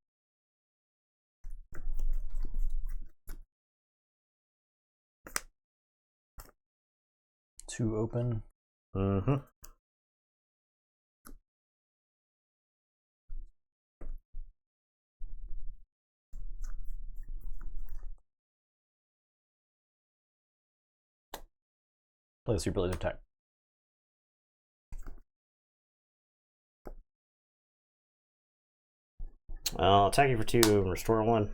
Two open. Mm-hmm. Play the super laser attack. I'll attack you for 2 and restore 1.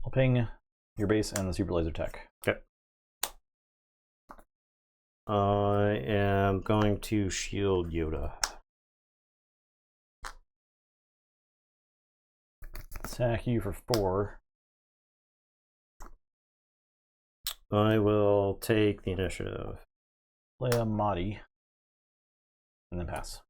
I'll ping your base and the super laser tech. Okay. I am going to shield Yoda. Attack you for 4. I will take the initiative. Play a Mahdi. And then pass.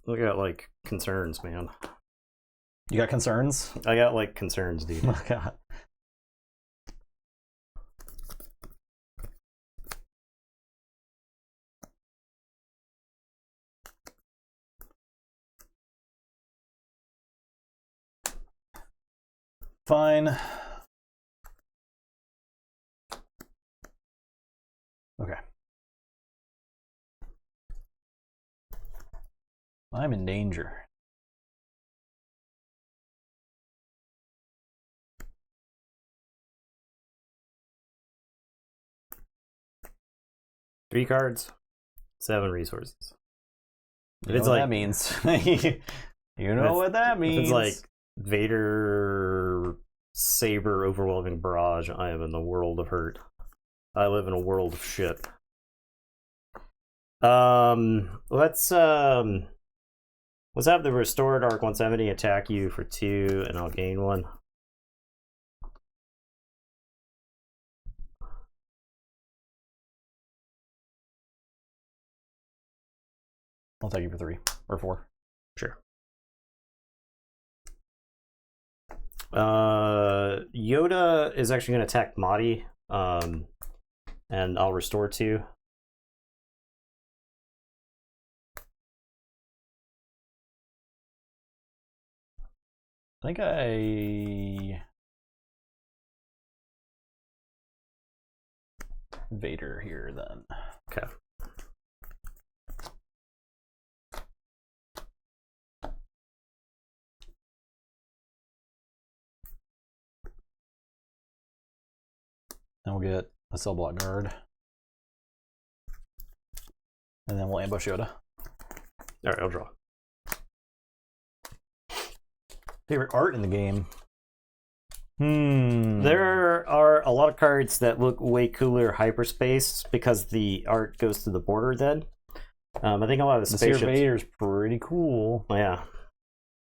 I got like concerns, man. You got concerns? I got like concerns, dude. Oh god. Fine. Okay. I'm in danger. Three cards, 7 resources. You know what that means. You know what that means. If it's like Vader, Saber, Overwhelming Barrage, I am in the world of hurt. I live in a world of shit. Let's have the Restored Arc 170 attack you for 2, and I'll gain 1. I'll take you for 3 or 4. Sure. Yoda is actually going to attack Mahdi, and I'll restore 2. I think Vader here then. Okay. Then we'll get a cell block guard. And then we'll ambush Yoda. Alright, I'll draw. Favorite art in the game? There are a lot of cards that look way cooler hyperspace because the art goes to the border then. I think a lot of the spaceships... Vader's pretty cool. Yeah.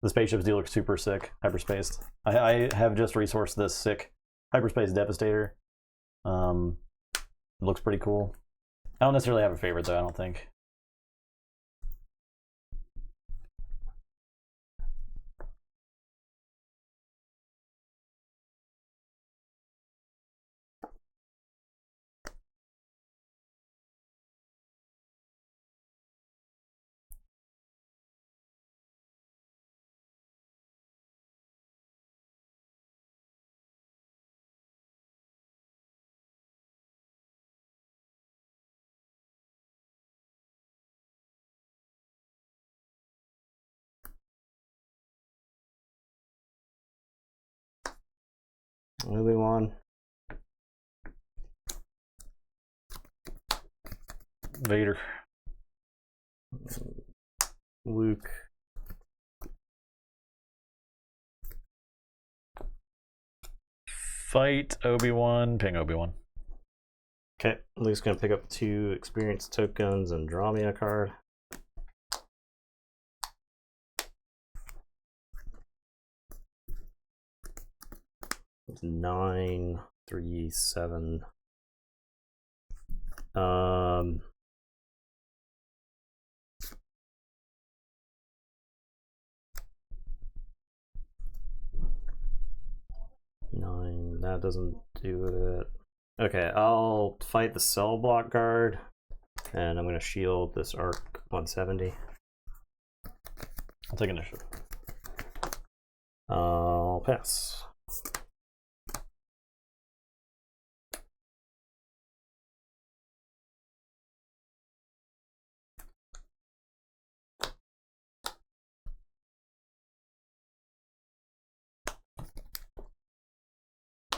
The spaceships do look super sick, hyperspaced. I have just resourced this sick hyperspace Devastator. It looks pretty cool. I don't necessarily have a favorite though, I don't think. Obi-Wan. Vader. Luke. Fight Obi-Wan, ping Obi-Wan. Okay, Luke's gonna pick up 2 experience tokens and draw me a card. It's 9, 3, 7. Nine. That doesn't do it. Okay, I'll fight the cell block guard, and I'm gonna shield this arc 170. I'll take initiative. I'll pass.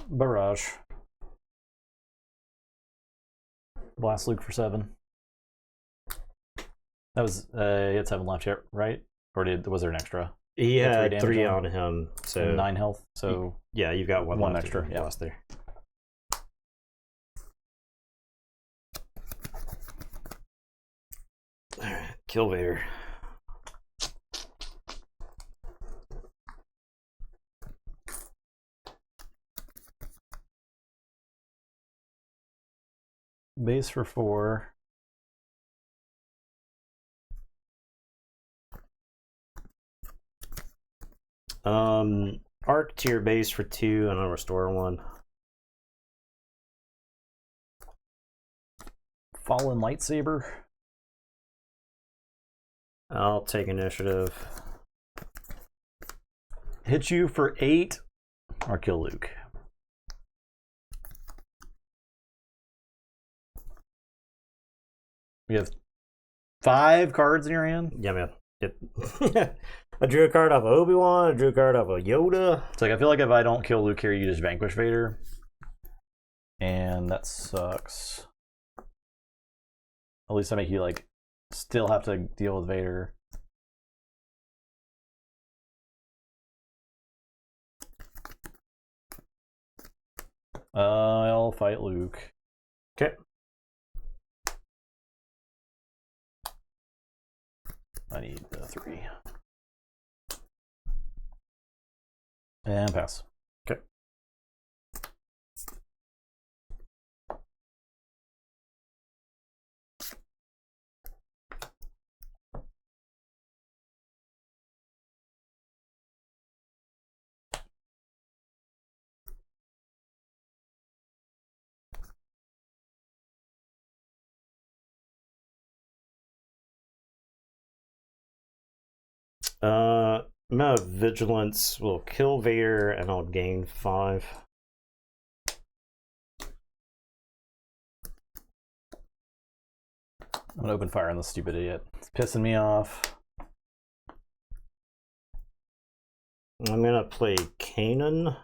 Barrage. Blast Luke for 7. That was he had 7 left here, right? Or was there an extra? He had 3 on him, so and 9 health. So yeah, you've got one left extra. Yeah, lost there. All right, kill Vader. Base for 4. Arc to your base for 2, and I'll restore 1. Fallen Lightsaber. I'll take initiative. Hit you for 8 or kill Luke. You have 5 cards in your hand? Yeah, man. Yep. I drew a card off of Obi-Wan, I drew a card off of Yoda. It's like, I feel like if I don't kill Luke here, you just vanquish Vader. And that sucks. At least I make you, like, still have to deal with Vader. I'll fight Luke. Okay. I need 3. And pass. Okay. Amount of vigilance will kill Vader, and I'll gain 5. I'm gonna open fire on this stupid idiot. It's pissing me off. I'm gonna play Kanan.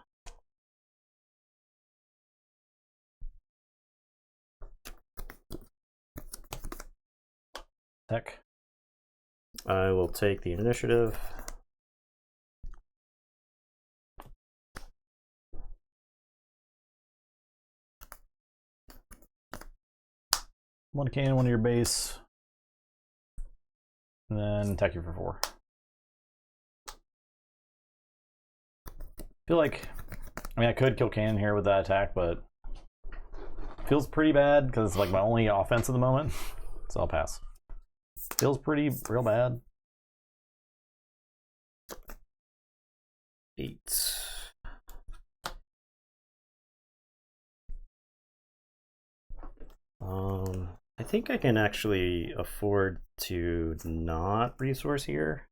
Tech. I will take the initiative. One cannon, one to your base. And then attack you for 4. I feel like, I mean, I could kill cannon here with that attack, but feels pretty bad because it's like my only offense at the moment. So I'll pass. Feels pretty real bad. 8. I think I can actually afford to not resource here.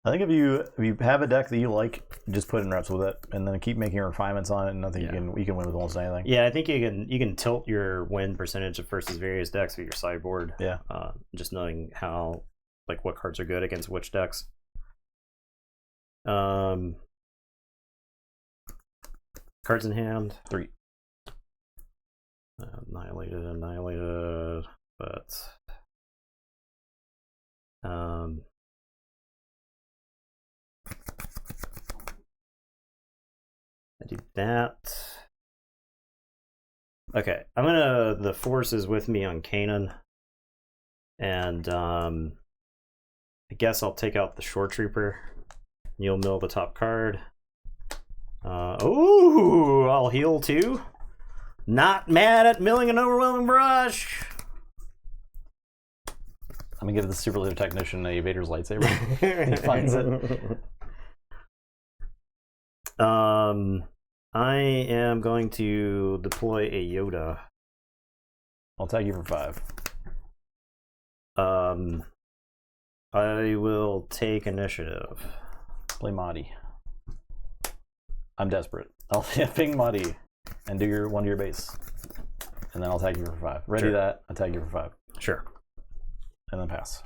I think if you have a deck that you like, just put in reps with it, and then keep making refinements on it, and I think you can win with almost anything. Yeah, I think you can tilt your win percentage versus various decks with your sideboard. Yeah. Just knowing how, like, what cards are good against which decks. Cards in hand. 3. Annihilated, but I do that. Okay, the force is with me on Kanan, and I guess I'll take out the Shore Trooper. You'll mill the top card. Oh, I'll heal too. Not mad at milling an overwhelming brush. I'm gonna give the super leader technician a Vader's lightsaber. He finds it. I am going to deploy a Yoda. I'll tag you for 5. I will take initiative. Play Mahdi. I'm desperate. I'll ping Mahdi and do your one to your base, and then I'll tag you for 5. Ready Sure. that? I'll tag you for 5. Sure. And then pass.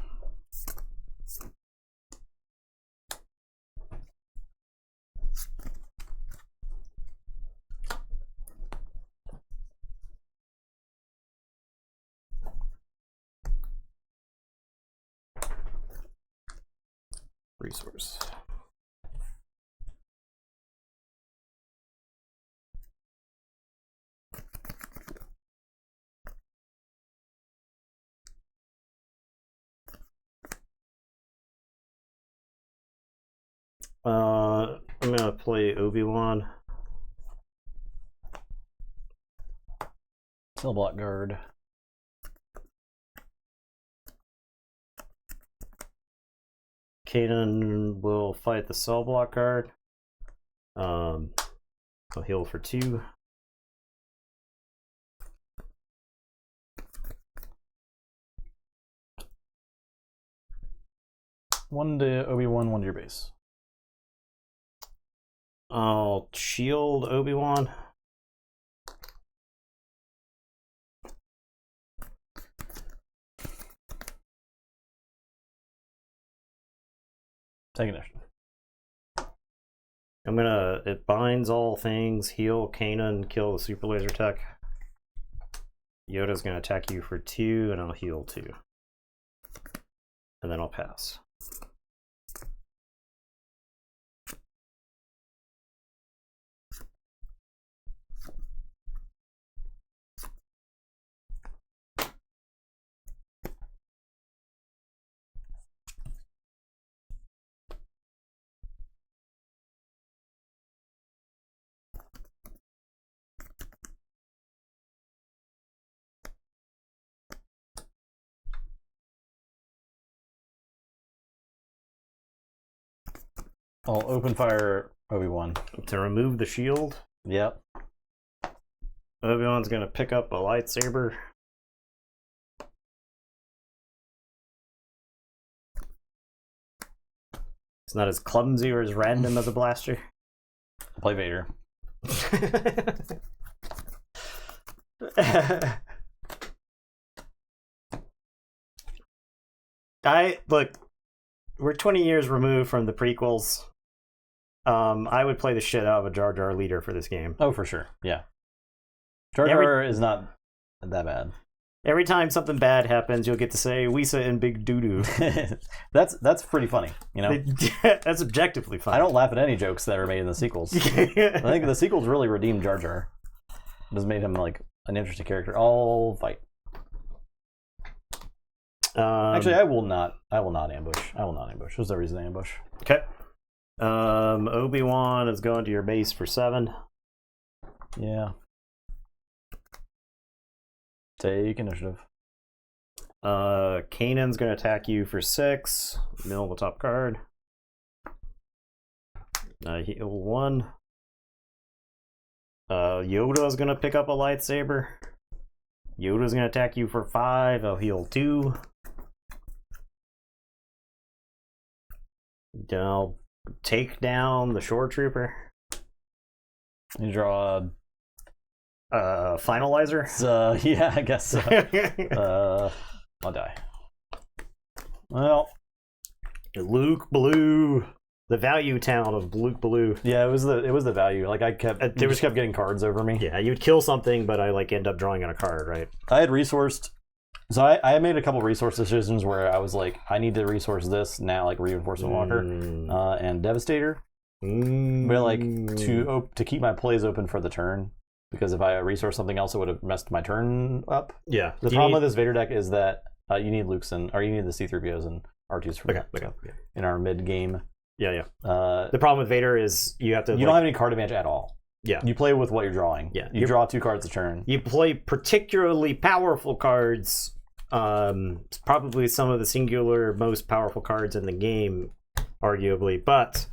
resource. I'm gonna play Obi-Wan. Cell block guard. Kanan will fight the cell block guard. I'll heal for 2. One to Obi-Wan, one to your base. I'll shield Obi-Wan. Take initiative. It binds all things, heal Kanan, kill the super laser tech. Yoda's gonna attack you for 2, and I'll heal 2. And then I'll pass. I'll open fire Obi-Wan. To remove the shield, Yep. Obi-Wan's gonna pick up a lightsaber. It's not as clumsy or as random as a blaster. Play Vader. We're 20 years removed from the prequels. I would play the shit out of a Jar Jar leader for this game. Oh, for sure. Yeah. Jar Jar is not that bad. Every time something bad happens, you'll get to say Wisa and Big Doo-Doo. That's pretty funny, you know? That's objectively funny. I don't laugh at any jokes that are made in the sequels. I think the sequels really redeemed Jar Jar. It has made him like an interesting character. I'll fight. Actually, I will not ambush. I will not ambush. There's no reason to ambush. Okay. Obi-Wan is going to your base for 7. Yeah. Take initiative. Kanan's going to attack you for 6. Mill the top card. Heal 1. Yoda's going to pick up a lightsaber. Yoda's going to attack you for 5. I'll heal 2. Then I'll take down the shore trooper. You draw finalizer. Yeah, I guess so. I'll die. Well, Luke Blue, the value town of Luke Blue. Yeah, it was the value. Like I just kept getting cards over me. Yeah, you'd kill something, but I like end up drawing on a card, right? I had resourced. So I made a couple resource decisions where I was like, I need to resource this now, like Reinforcement Walker and Devastator. But like to keep my plays open for the turn, because if I resource something else, it would have messed my turn up. Yeah. The problem with this Vader deck is that you need Luke's and or you need the C-3POs and R2s for in our mid game. Yeah. The problem with Vader is you have to. You don't have any card advantage at all. Yeah. You play with what you're drawing. Yeah. You draw 2 cards a turn. You play particularly powerful cards. Probably some of the singular most powerful cards in the game, arguably, but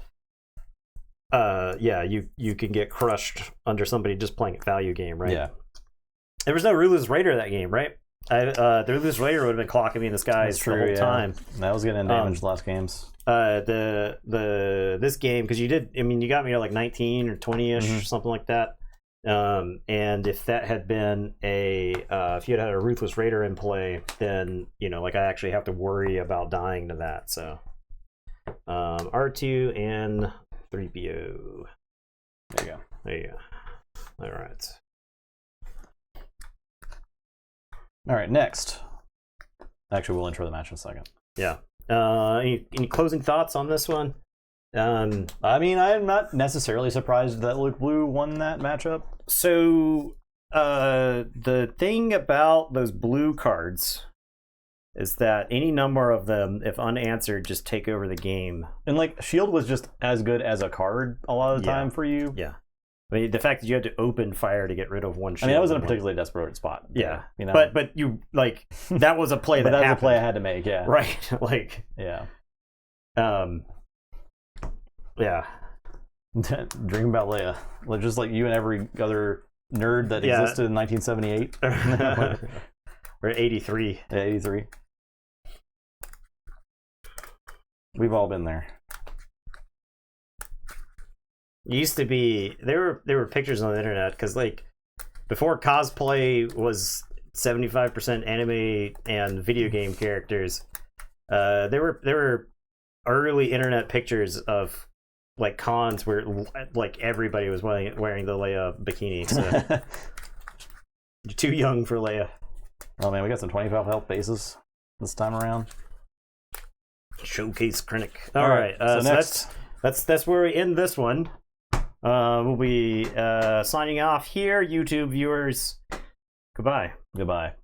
you can get crushed under somebody just playing a value game, right? Yeah. There was no Ruthless Raider that game, right? The Ruthless Raider would have been clocking me in the skies the whole time. That was getting damaged last games. This game, because you got me to like 19 or 20ish or something like that. And if that had been if you had a Ruthless Raider in play, then I actually have to worry about dying to that. So R2 and 3PO. There you go. All right. All right. Next, actually, we'll intro the match in a second. Yeah. Any closing thoughts on this one? I mean, I'm not necessarily surprised that Luke Blue won that matchup. So, the thing about those blue cards is that any number of them, if unanswered, just take over the game. And like Shield was just as good as a card a lot of the time for you. Yeah. I mean, the fact that you had to open fire to get rid of one shield. I mean, I was in a particularly desperate spot. Yeah. You know? But you, like, that was a play but that was happened. a play I had to make, yeah. Right. Like, yeah. Yeah. Dream about Leia. Like, just like you and every other nerd that existed in 1978. Or 83. Yeah, 83. We've all been there. It used to be there were pictures on the internet because like before cosplay was 75% anime and video game characters, there were early internet pictures of like cons where like everybody was wearing the Leia bikini. So you're too young for Leia. Oh man, we got some 25 health bases this time around. Showcase Krennic. All right. So next, that's where we end this one. We'll be signing off here, YouTube viewers. Goodbye. Goodbye.